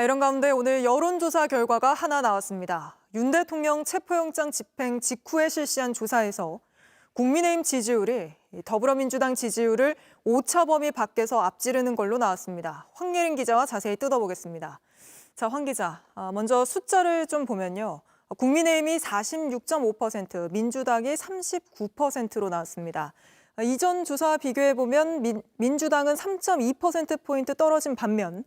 이런 가운데 오늘 여론조사 결과가 하나 나왔습니다. 윤 대통령 체포영장 집행 직후에 실시한 조사에서 국민의힘 지지율이 더불어민주당 지지율을 오차 범위 밖에서 앞지르는 걸로 나왔습니다. 황예린 기자와 자세히 뜯어보겠습니다. 자, 황 기자, 먼저 숫자를 좀 보면요. 국민의힘이 46.5%, 민주당이 39%로 나왔습니다. 이전 조사와 비교해보면 민주당은 3.2%포인트 떨어진 반면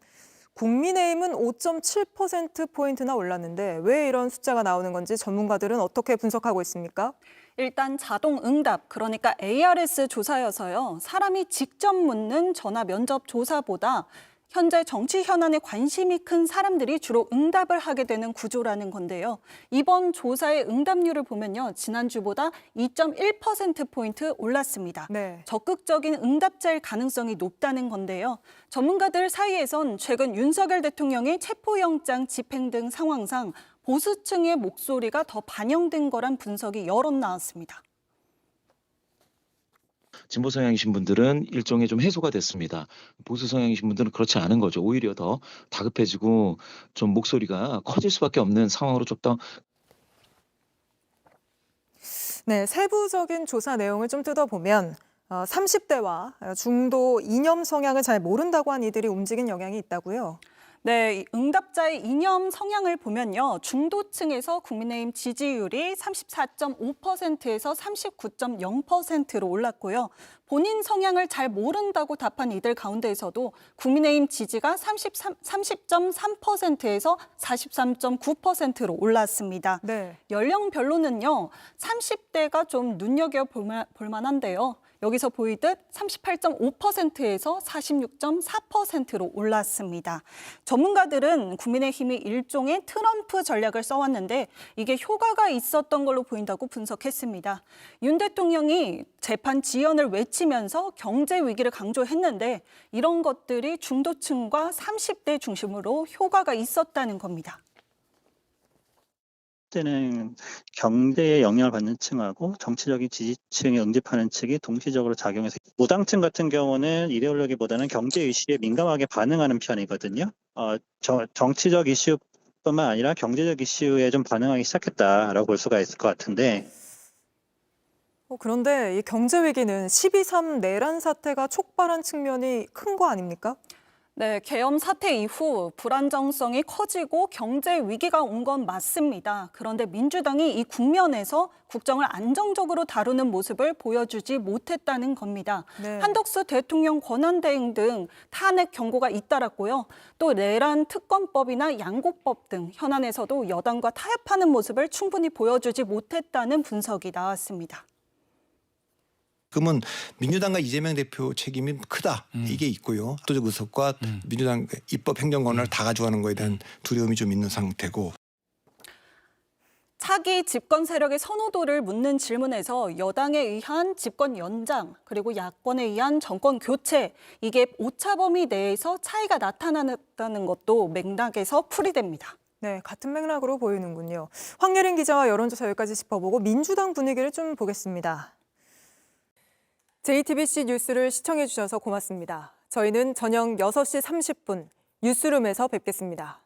국민의힘은 5.7%포인트나 올랐는데 왜 이런 숫자가 나오는 건지 전문가들은 어떻게 분석하고 있습니까? 일단 자동 응답, 그러니까 ARS 조사여서요. 사람이 직접 묻는 전화 면접 조사보다 현재 정치 현안에 관심이 큰 사람들이 주로 응답을 하게 되는 구조라는 건데요. 이번 조사의 응답률을 보면요. 지난주보다 2.1%포인트 올랐습니다. 네. 적극적인 응답자일 가능성이 높다는 건데요. 전문가들 사이에선 최근 윤석열 대통령의 체포영장 집행 등 상황상 보수층의 목소리가 더 반영된 거란 분석이 여러 나왔습니다. 진보 성향이신 분들은 일종의 좀 해소가 됐습니다. 보수 성향이신 분들은 그렇지 않은 거죠. 오히려 더 다급해지고 좀 목소리가 커질 수밖에 없는 상황으로 좀 더. 네, 세부적인 조사 내용을 좀 뜯어보면 30대와 중도 이념 성향을 잘 모른다고 한 이들이 움직인 영향이 있다고요. 네, 응답자의 이념 성향을 보면요. 중도층에서 국민의힘 지지율이 34.5%에서 39.0%로 올랐고요. 본인 성향을 잘 모른다고 답한 이들 가운데에서도 국민의힘 지지가 30.3%에서 43.9%로 올랐습니다. 네. 연령별로는요. 30대가 좀 눈여겨볼 만한데요. 여기서 보이듯 38.5%에서 46.4%로 올랐습니다. 전문가들은 국민의힘이 일종의 트럼프 전략을 써왔는데 이게 효과가 있었던 걸로 보인다고 분석했습니다. 윤 대통령이 재판 지연을 외치면서 경제 위기를 강조했는데 이런 것들이 중도층과 30대 중심으로 효과가 있었다는 겁니다. 때는 경제에 영향을 받는 층하고 정치적인 지지층에 응집하는 측이 동시적으로 작용해서 무당층 같은 경우는 이데올로기보다는 경제 이슈에 민감하게 반응하는 편이거든요. 정치적 이슈뿐만 아니라 경제적 이슈에 좀 반응하기 시작했다라고 볼 수가 있을 것 같은데 그런데 이 경제 위기는 12.3 내란 사태가 촉발한 측면이 큰 거 아닙니까? 네, 계엄 사태 이후 불안정성이 커지고 경제 위기가 온 건 맞습니다. 그런데 민주당이 이 국면에서 국정을 안정적으로 다루는 모습을 보여주지 못했다는 겁니다. 네. 한덕수 대통령 권한대행 등 탄핵 경고가 잇따랐고요. 또 내란 특검법이나 양곡법 등 현안에서도 여당과 타협하는 모습을 충분히 보여주지 못했다는 분석이 나왔습니다. 그러면 민주당과 이재명 대표 책임이 크다 이게 있고요. 압도적 의석과 민주당 입법 행정 권한을 다 가져가는 거에 대한 두려움이 좀 있는 상태고. 차기 집권 세력의 선호도를 묻는 질문에서 여당에 의한 집권 연장 그리고 야권에 의한 정권 교체 이게 오차 범위 내에서 차이가 나타났다는 것도 맥락에서 풀이됩니다. 네, 같은 맥락으로 보이는군요. 황예린 기자와 여론조사 여기까지 짚어보고 민주당 분위기를 좀 보겠습니다. JTBC 뉴스를 시청해 주셔서 고맙습니다. 저희는 저녁 6시 30분 뉴스룸에서 뵙겠습니다.